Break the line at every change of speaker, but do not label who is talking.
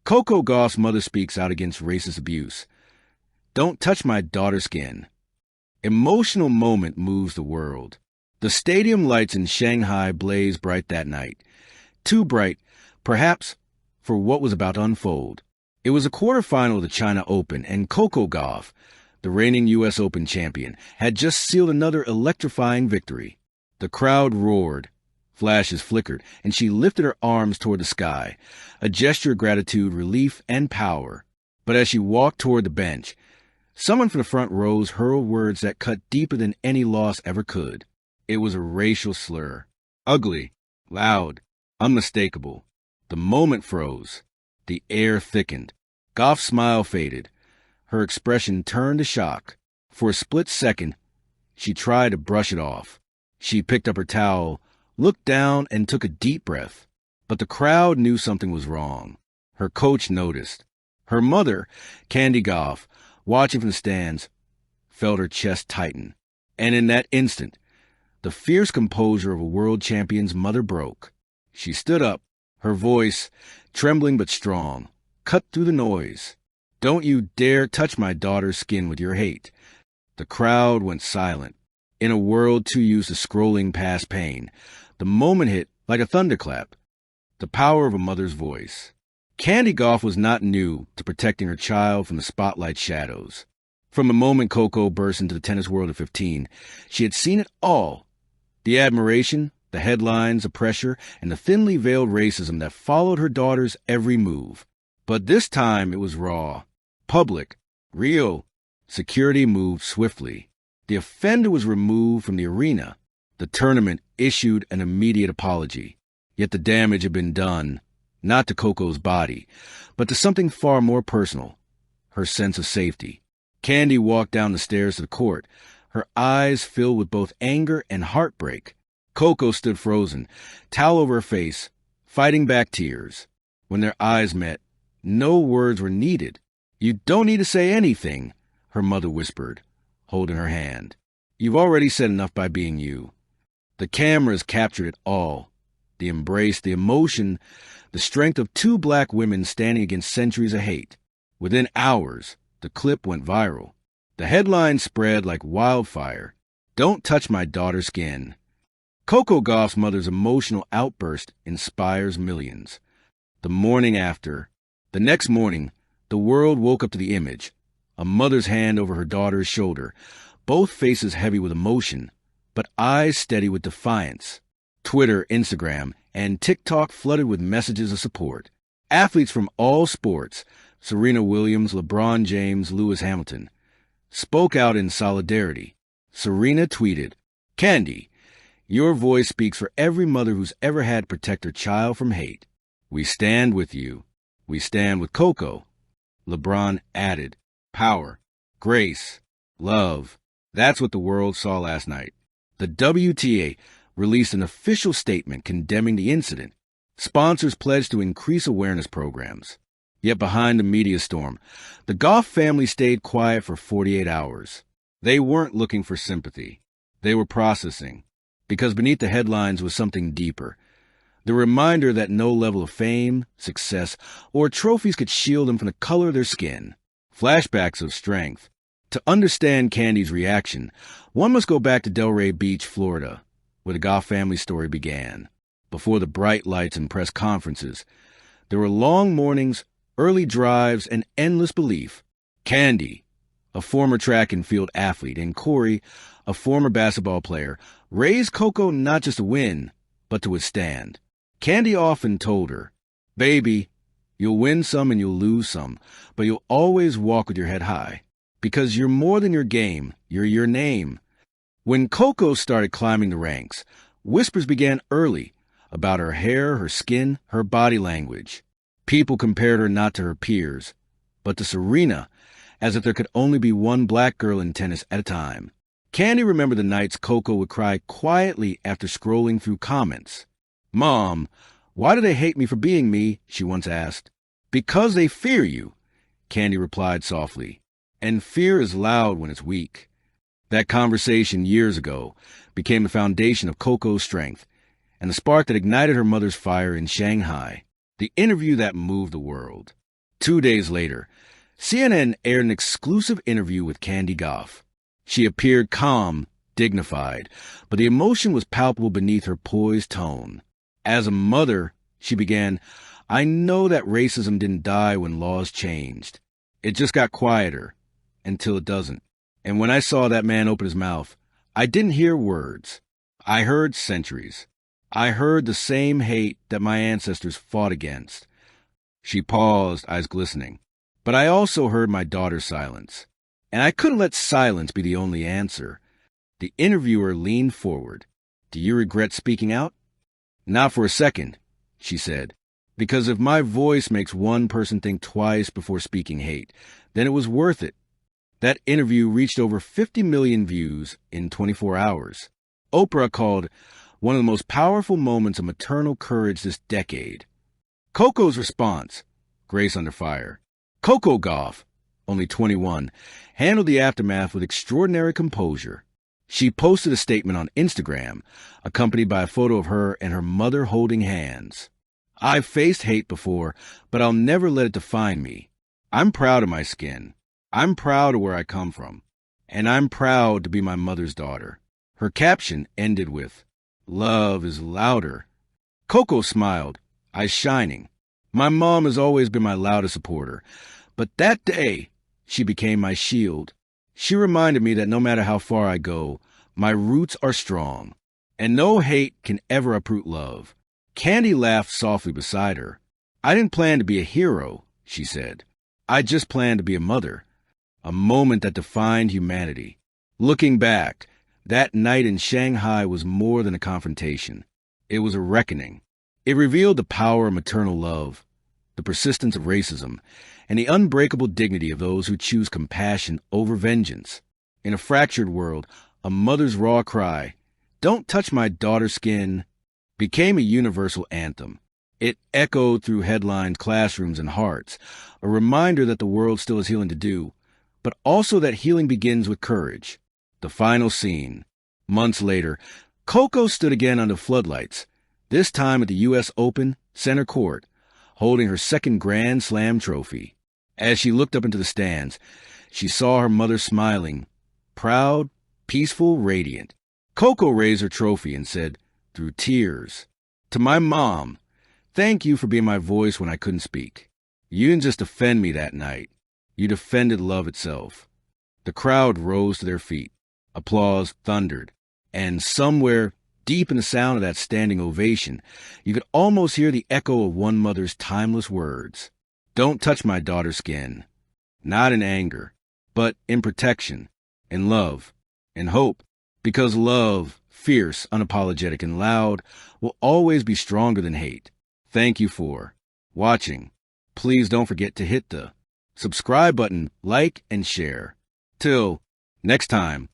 Coco Gauff's mother speaks out against racist abuse. Don't touch my daughter's skin. Emotional moment moves the world. The stadium lights in Shanghai blazed bright that night. Too bright, perhaps, for what was about to unfold. It was a quarterfinal of the China Open, and Coco Gauff, the reigning U.S. Open champion, had just sealed another electrifying victory. The crowd roared. Flashes flickered, and she lifted her arms toward the sky, a gesture of gratitude, relief, and power. But as she walked toward the bench, someone from the front rows hurled words that cut deeper than any loss ever could. It was a racial slur. Ugly, loud, unmistakable. The moment froze. The air thickened. Gauff's smile faded. Her expression turned to shock. For a split second, she tried to brush it off. She picked up her towel, looked down, and took a deep breath. But the crowd knew something was wrong. Her coach noticed. Her mother, Coco Gauff, watching from the stands, felt her chest tighten. And in that instant, the fierce composure of a world champion's mother broke. She stood up, her voice, trembling but strong, cut through the noise. Don't you dare touch my daughter's skin with your hate. The crowd went silent. In a world too used to scrolling past pain, the moment hit like a thunderclap. The power of a mother's voice. Coco Gauff was not new to protecting her child from the spotlight's shadows. From the moment Coco burst into the tennis world at 15, she had seen it all. The admiration, the headlines, the pressure, and the thinly veiled racism that followed her daughter's every move. But this time it was raw, public, real. Security moved swiftly. The offender was removed from the arena. The tournament issued an immediate apology. Yet the damage had been done, not to Coco's body, but to something far more personal, her sense of safety. Candy walked down the stairs to the court, her eyes filled with both anger and heartbreak. Coco stood frozen, towel over her face, fighting back tears. When their eyes met, no words were needed. You don't need to say anything, her mother whispered, holding her hand. You've already said enough by being you. The cameras captured it all. The embrace, the emotion, the strength of two black women standing against centuries of hate. Within hours, the clip went viral. The headline spread like wildfire. Don't touch my daughter's skin. Coco Gauff's mother's emotional outburst inspires millions. The next morning, the world woke up to the image. A mother's hand over her daughter's shoulder, both faces heavy with emotion, but eyes steady with defiance. Twitter, Instagram, and TikTok flooded with messages of support. Athletes from all sports, Serena Williams, LeBron James, Lewis Hamilton, spoke out in solidarity. Serena tweeted, "Candy, your voice speaks for every mother who's ever had to protect her child from hate. We stand with you. We stand with Coco." LeBron added, "Power, grace, love." That's what the world saw last night. The WTA released an official statement condemning the incident. Sponsors pledged to increase awareness programs. Yet behind the media storm, the Gauff family stayed quiet for 48 hours. They weren't looking for sympathy. They were processing. Because beneath the headlines was something deeper. The reminder that no level of fame, success, or trophies could shield them from the color of their skin. Flashbacks of strength. To understand Candy's reaction, one must go back to Delray Beach, Florida, where the Gauff family story began. Before the bright lights and press conferences, there were long mornings, early drives, and endless belief. Candy, a former track and field athlete, and Corey, a former basketball player, raised Coco not just to win, but to withstand. Candy often told her, "Baby, you'll win some and you'll lose some, but you'll always walk with your head high. Because you're more than your game, you're your name." When Coco started climbing the ranks, whispers began early about her hair, her skin, her body language. People compared her not to her peers, but to Serena, as if there could only be one black girl in tennis at a time. Candy remembered the nights Coco would cry quietly after scrolling through comments. "Mom, why do they hate me for being me?" she once asked. "Because they fear you," Candy replied softly. And fear is loud when it's weak. That conversation years ago became the foundation of Coco's strength and the spark that ignited her mother's fire in Shanghai, the interview that moved the world. 2 days later, CNN aired an exclusive interview with Coco Gauff. She appeared calm, dignified, but the emotion was palpable beneath her poised tone. As a mother, she began, I know that racism didn't die when laws changed. It just got quieter, until it doesn't. And when I saw that man open his mouth, I didn't hear words. I heard centuries. I heard the same hate that my ancestors fought against. She paused, eyes glistening. But I also heard my daughter's silence. And I couldn't let silence be the only answer. The interviewer leaned forward. Do you regret speaking out? Not for a second, she said. Because if my voice makes one person think twice before speaking hate, then it was worth it. That interview reached over 50 million views in 24 hours. Oprah called one of the most powerful moments of maternal courage this decade. Coco's response, Grace Under Fire. Coco Gauff, only 21, handled the aftermath with extraordinary composure. She posted a statement on Instagram, accompanied by a photo of her and her mother holding hands. I've faced hate before, but I'll never let it define me. I'm proud of my skin. I'm proud of where I come from. And I'm proud to be my mother's daughter. Her caption ended with, Love is louder. Coco smiled, eyes shining. My mom has always been my loudest supporter, but that day, she became my shield. She reminded me that no matter how far I go, my roots are strong, and no hate can ever uproot love. Candy laughed softly beside her. I didn't plan to be a hero, she said. I just planned to be a mother, a moment that defined humanity. Looking back, that night in Shanghai was more than a confrontation. It was a reckoning. It revealed the power of maternal love, the persistence of racism, and the unbreakable dignity of those who choose compassion over vengeance. In a fractured world, a mother's raw cry, Don't touch my daughter's skin, became a universal anthem. It echoed through headlines, classrooms, and hearts, a reminder that the world still has healing to do, but also that healing begins with courage. The final scene. Months later, Coco stood again under floodlights, this time at the U.S. Open center court, holding her second Grand Slam trophy. As she looked up into the stands, she saw her mother smiling, proud, peaceful, radiant. Coco raised her trophy and said, through tears, To my mom, thank you for being my voice when I couldn't speak. You didn't just defend me that night. You defended love itself. The crowd rose to their feet. Applause thundered. And somewhere deep in the sound of that standing ovation, you could almost hear the echo of one mother's timeless words. Don't touch my daughter's skin. Not in anger, but in protection, in love, in hope. Because love, fierce, unapologetic, and loud, will always be stronger than hate. Thank you for watching. Please don't forget to hit the subscribe button, like, and share. Till next time.